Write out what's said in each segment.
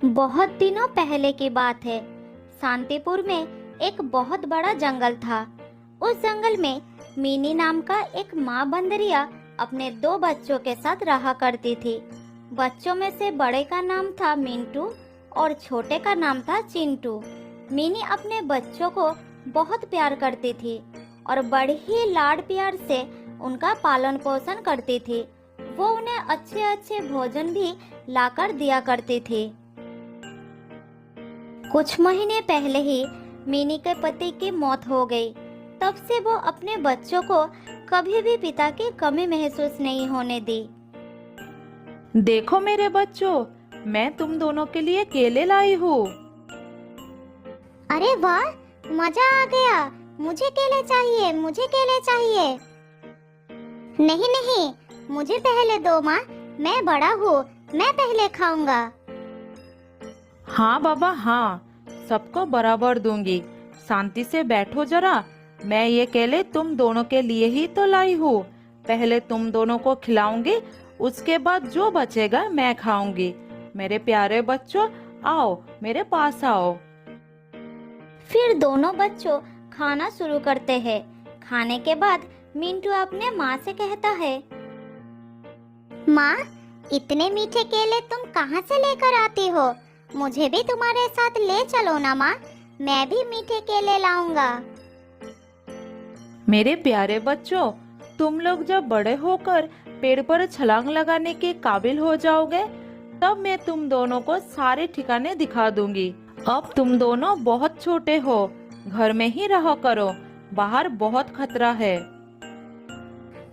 बहुत दिनों पहले की बात है। शांतिपुर में एक बहुत बड़ा जंगल था। उस जंगल में मिनी नाम का एक माँ बंदरिया अपने दो बच्चों के साथ रहा करती थी। बच्चों में से बड़े का नाम था मिंटू और छोटे का नाम था चिंटू। मिनी अपने बच्चों को बहुत प्यार करती थी और बड़े ही लाड प्यार से उनका पालन पोषण करती थी। वो उन्हें अच्छे अच्छे भोजन भी लाकर दिया करती थी। कुछ महीने पहले ही मिनी के पति की मौत हो गई। तब से वो अपने बच्चों को कभी भी पिता की कमी महसूस नहीं होने दी। देखो मेरे बच्चों, मैं तुम दोनों के लिए केले लाई हूँ। अरे वाह, मजा आ गया। मुझे केले चाहिए, मुझे केले चाहिए। नहीं नहीं, मुझे पहले दो माँ, मैं बड़ा हूँ, मैं पहले खाऊंगा। हाँ बाबा हाँ, सबको बराबर दूंगी। शांति से बैठो जरा। मैं ये केले तुम दोनों के लिए ही तो लाई हूँ। पहले तुम दोनों को खिलाऊंगी, उसके बाद जो बचेगा मैं खाऊंगी। मेरे प्यारे बच्चों, आओ मेरे पास आओ। फिर दोनों बच्चों खाना शुरू करते हैं। खाने के बाद मिंटू अपने माँ से कहता है, माँ, इतने मीठे केले तुम कहाँ से लेकर आती हो? मुझे भी तुम्हारे साथ ले चलो ना माँ, मैं भी मीठे केले लाऊंगा। मेरे प्यारे बच्चों, तुम लोग जब बड़े होकर पेड़ पर छलांग लगाने के काबिल हो जाओगे, तब मैं तुम दोनों को सारे ठिकाने दिखा दूंगी। अब तुम दोनों बहुत छोटे हो, घर में ही रहा करो, बाहर बहुत खतरा है।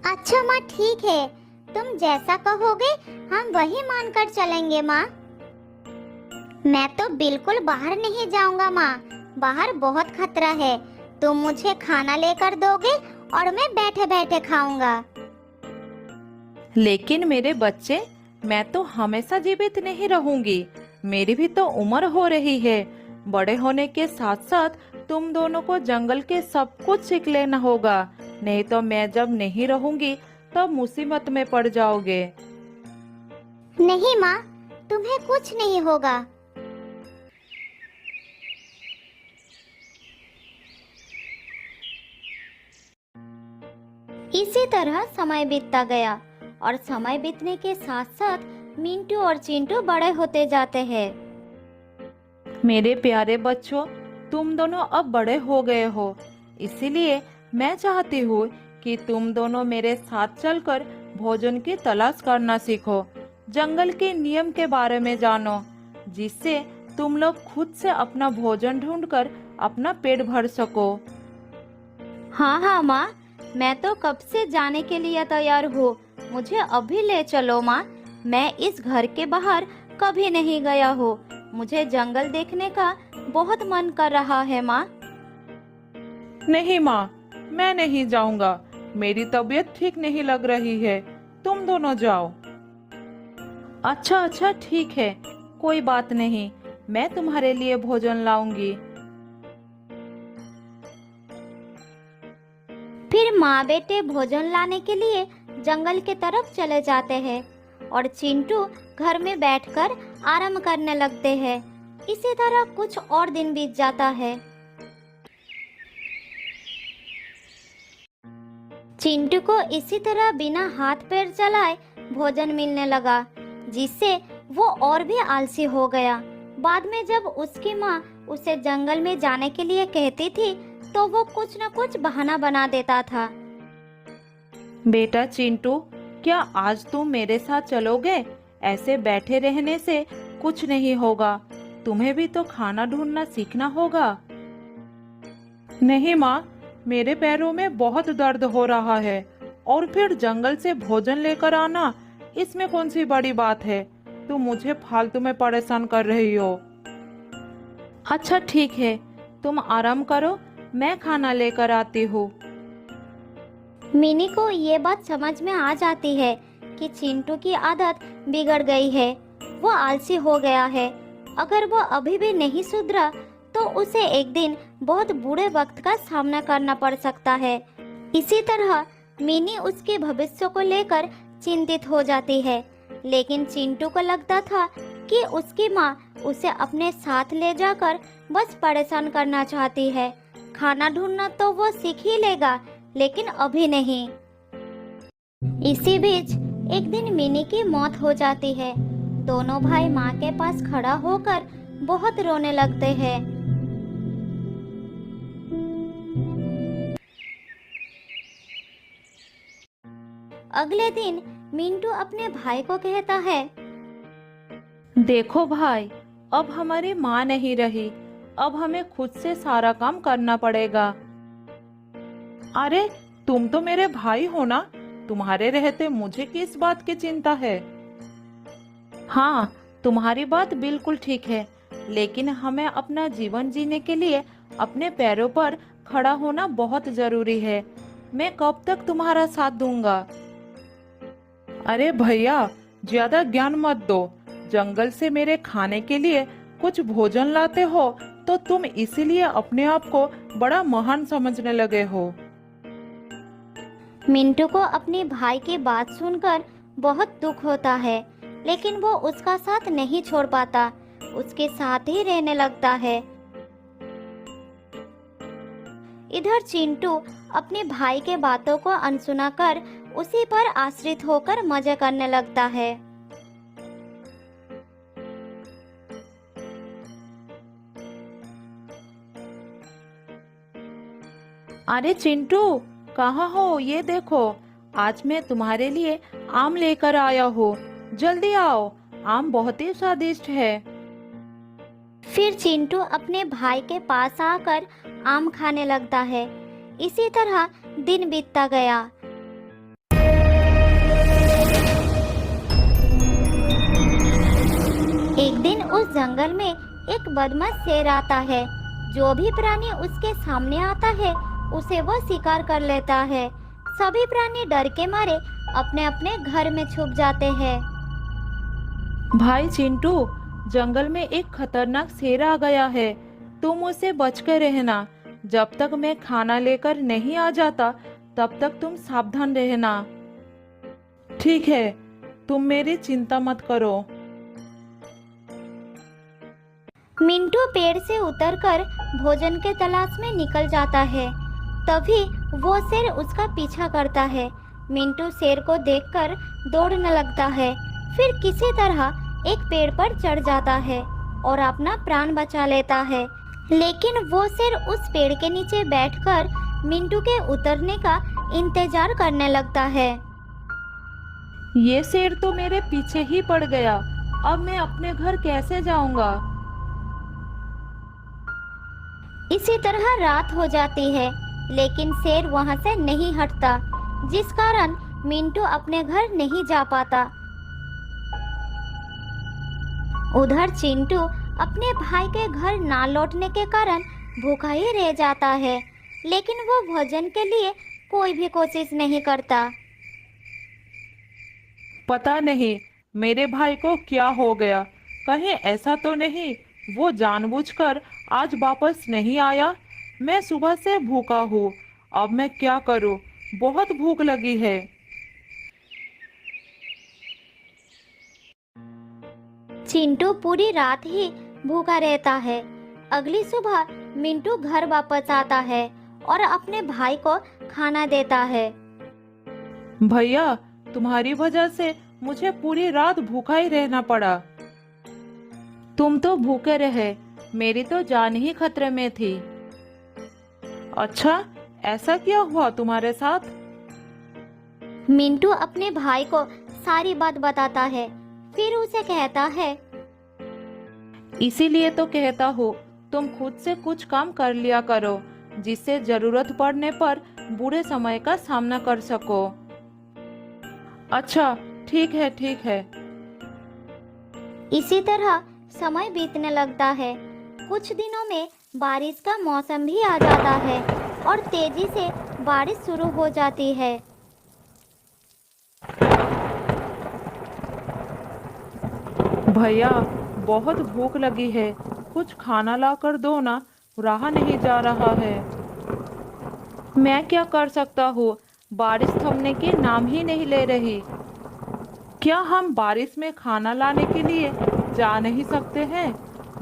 अच्छा माँ, ठीक है, तुम जैसा कहोगे हम वही मानकर चलेंगे माँ। मैं तो बिल्कुल बाहर नहीं जाऊंगा माँ, बाहर बहुत खतरा है। तुम मुझे खाना लेकर दोगे और मैं बैठे बैठे खाऊंगा। लेकिन मेरे बच्चे, मैं तो हमेशा जीवित नहीं रहूंगी। मेरी भी तो उम्र हो रही है। बड़े होने के साथ साथ तुम दोनों को जंगल के सब कुछ सीख लेना होगा, नहीं तो मैं जब नहीं रहूंगी तब मुसीबत में पड़ जाओगे। नहीं माँ, तुम्हें कुछ नहीं होगा। इसी तरह समय बीतता गया और समय बीतने के साथ साथ मिंटू और चिंटू बड़े होते जाते हैं। मेरे प्यारे बच्चों, तुम दोनों अब बड़े हो गए हो, इसीलिए मैं चाहती हूँ कि तुम दोनों मेरे साथ चलकर भोजन की तलाश करना सीखो। जंगल के नियम के बारे में जानो, जिससे तुम लोग खुद से अपना भोजन ढूंढकर अपना पेट भर सको। हाँ हाँ माँ, मैं तो कब से जाने के लिए तैयार हूँ। मुझे अभी ले चलो माँ। मैं इस घर के बाहर कभी नहीं गया हूँ। मुझे जंगल देखने का बहुत मन कर रहा है माँ। नहीं माँ, मैं नहीं जाऊंगा। मेरी तबीयत ठीक नहीं लग रही है, तुम दोनों जाओ। अच्छा अच्छा ठीक है, कोई बात नहीं, मैं तुम्हारे लिए भोजन लाऊंगी। फिर माँ बेटे भोजन लाने के लिए जंगल की तरफ चले जाते हैं और चिंटू घर में बैठकर आराम करने लगते हैं। इसी तरह कुछ और दिन बीत जाता है। चिंटू को इसी तरह बिना हाथ पैर चलाए भोजन मिलने लगा, जिससे वो और भी आलसी हो गया। बाद में जब उसकी माँ उसे जंगल में जाने के लिए कहती थी, तो वो कुछ न कुछ बहाना बना देता था। बेटा चिंटू, क्या आज तुम मेरे साथ चलोगे? ऐसे बैठे रहने से कुछ नहीं होगा, तुम्हें भी तो खाना ढूंढना सीखना होगा। नहीं माँ, मेरे पैरों में बहुत दर्द हो रहा है, और फिर जंगल से भोजन लेकर आना, इसमें कौन सी बड़ी बात है? तुम मुझे फालतू में परेशान कर रही हो। अच्छा ठीक है, तुम आराम करो, मैं खाना लेकर आती हूँ। मिनी को ये बात समझ में आ जाती है कि चिंटू की आदत बिगड़ गई है। वो आलसी हो गया है। अगर वो अभी भी नहीं सुधरा तो उसे एक दिन बहुत बुरे वक्त का सामना करना पड़ सकता है। इसी तरह मिनी उसके भविष्य को लेकर चिंतित हो जाती है। लेकिन चिंटू को लगता था कि उसकी माँ उसे अपने साथ ले जाकर बस परेशान करना चाहती है। खाना ढूंढना तो वो सीख ही लेगा, लेकिन अभी नहीं। इसी बीच एक दिन मिनी की मौत हो जाती है। दोनों भाई माँ के पास खड़ा होकर बहुत रोने लगते हैं। अगले दिन मिंटू अपने भाई को कहता है, देखो भाई, अब हमारी माँ नहीं रही, अब हमें खुद से सारा काम करना पड़ेगा। अरे तुम तो मेरे भाई हो ना, तुम्हारे रहते मुझे किस बात की चिंता है। हाँ, तुम्हारी बात बिल्कुल ठीक है, लेकिन हमें अपना जीवन जीने के लिए अपने पैरों पर खड़ा होना बहुत जरूरी है। मैं कब तक तुम्हारा साथ दूंगा। अरे भैया, ज्यादा ज्ञान मत दो। जंगल से मेरे खाने के लिए कुछ भोजन लाते हो तो तुम इसीलिए अपने आप को बड़ा महान समझने लगे हो। मिंटू को अपने भाई की बात सुनकर बहुत दुख होता है, लेकिन वो उसका साथ नहीं छोड़ पाता, उसके साथ ही रहने लगता है। इधर चिंटू अपने भाई के बातों को अनसुना कर उसी पर आश्रित होकर मजे करने लगता है। अरे चिंटू, कहाँ हो? ये देखो, आज मैं तुम्हारे लिए आम लेकर आया हूँ। जल्दी आओ, आम बहुत ही स्वादिष्ट है। फिर चिंटू अपने भाई के पास आकर आम खाने लगता है। इसी तरह दिन बीतता गया। एक दिन उस जंगल में एक बदमाश शेर आता है। जो भी प्राणी उसके सामने आता है उसे वो शिकार कर लेता है। सभी प्राणी डर के मारे अपने अपने घर में छुप जाते हैं। भाई चिंटू, जंगल में एक खतरनाक शेर आ गया है, तुम उससे बच कर रहना। जब तक मैं खाना लेकर नहीं आ जाता तब तक तुम सावधान रहना। ठीक है, तुम मेरी चिंता मत करो। मिंटू पेड़ से उतरकर भोजन के तलाश में निकल जाता है। तभी वो शेर उसका पीछा करता है। मिंटू शेर को देखकर दौड़ने लगता है। फिर किसी तरह एक पेड़ पर चढ़ जाता है और अपना प्राण बचा लेता है। लेकिन वो शेर उस पेड़ के नीचे बैठकर मिंटू के उतरने का इंतजार करने लगता है। ये शेर तो मेरे पीछे ही पड़ गया, अब मैं अपने घर कैसे जाऊंगा? इसी तरह रात हो जाती है, लेकिन शेर वहां से नहीं हटता, जिस कारण मिंटू अपने घर नहीं जा पाता। उधर चिंटू अपने भाई के घर ना लौटने के कारण भूखा ही रह जाता है, लेकिन वो भोजन के लिए कोई भी कोशिश नहीं करता। पता नहीं मेरे भाई को क्या हो गया, कहीं ऐसा तो नहीं वो जानबूझकर आज वापस नहीं आया। मैं सुबह से भूखा हूँ, अब मैं क्या करूँ? बहुत भूख लगी है। चिंटू पूरी रात ही भूखा रहता है। अगली सुबह मिंटू घर वापस आता है और अपने भाई को खाना देता है। भैया, तुम्हारी वजह से मुझे पूरी रात भूखा ही रहना पड़ा। तुम तो भूखे रहे, मेरी तो जान ही खतरे में थी। अच्छा, ऐसा क्या हुआ तुम्हारे साथ? मिंटू अपने भाई को सारी बात बताता है। फिर उसे कहता है, इसीलिए तो कहता हूँ तुम खुद से कुछ काम कर लिया करो, जिससे जरूरत पड़ने पर बुरे समय का सामना कर सको। अच्छा, ठीक है ठीक है। इसी तरह समय बीतने लगता है। कुछ दिनों में बारिश का मौसम भी आ जाता है और तेजी से बारिश शुरू हो जाती है। भैया, बहुत भूख लगी है, कुछ खाना ला कर दो ना, रहा नहीं जा रहा है। मैं क्या कर सकता हूँ, बारिश थमने के नाम ही नहीं ले रही। क्या हम बारिश में खाना लाने के लिए जा नहीं सकते हैं?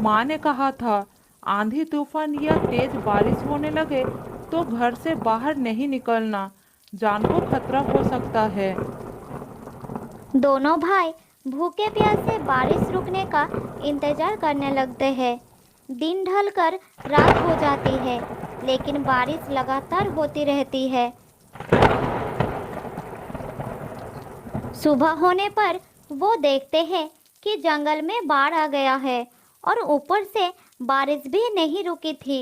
माँ ने कहा था आंधी तूफान या तेज बारिश होने लगे तो घर से बाहर नहीं निकलना, जान को खतरा हो सकता है। दोनों भाई भूखे प्यासे बारिश रुकने का इंतजार करने लगते हैं। दिन ढलकर रात हो जाती है, लेकिन बारिश लगातार होती रहती है। सुबह होने पर वो देखते हैं कि जंगल में बाढ़ आ गया है और ऊपर से बारिश भी नहीं रुकी थी।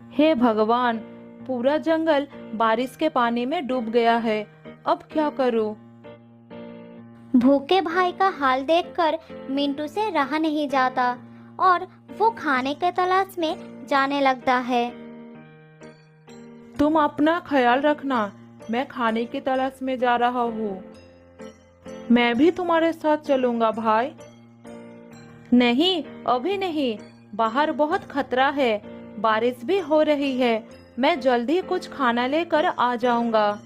हे भगवान, पूरा जंगल बारिश के पानी में डूब गया है, अब क्या करूं? भूखे भाई का हाल देखकर मिंटू से रहा नहीं जाता और वो खाने के तलाश में जाने लगता है। तुम अपना ख्याल रखना, मैं खाने की तलाश में जा रहा हूँ। मैं भी तुम्हारे साथ चलूंगा भाई। नहीं, अभी नहीं, बाहर बहुत खतरा है, बारिश भी हो रही है, मैं जल्दी कुछ खाना लेकर आ जाऊंगा।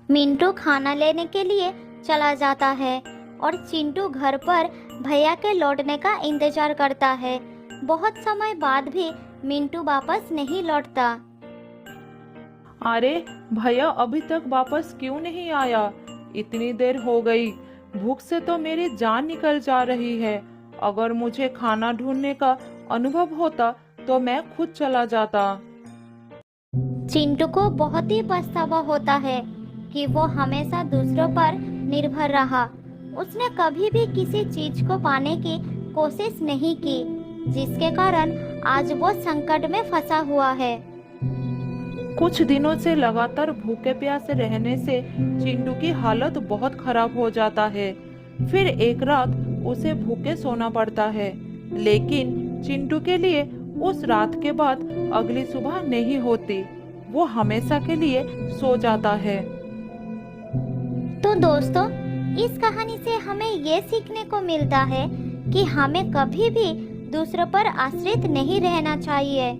मिंटू खाना लेने के लिए चला जाता है और चिंटू घर पर भैया के लौटने का इंतजार करता है। बहुत समय बाद भी मिंटू वापस नहीं लौटता। अरे भैया अभी तक वापस क्यों नहीं आया? इतनी देर हो गई, भूख से तो मेरी जान निकल जा रही है। अगर मुझे खाना ढूंढने का अनुभव होता तो मैं खुद चला जाता। चिंटू को बहुत ही पछतावा होता है कि वो हमेशा दूसरों पर निर्भर रहा। उसने कभी भी किसी चीज को पाने की कोशिश नहीं की, जिसके कारण आज वो संकट में फंसा हुआ है। कुछ दिनों से लगातार भूखे प्यासे रहने से चिंटू की हालत बहुत खराब हो जाता है। फिर एक रात उसे भूखे सोना पड़ता है, लेकिन चिंटू के लिए उस रात के बाद अगली सुबह नहीं होती। वो हमेशा के लिए सो जाता है। तो दोस्तों, इस कहानी से हमें ये सीखने को मिलता है कि हमें कभी भी दूसरों पर आश्रित नहीं रहना चाहिए।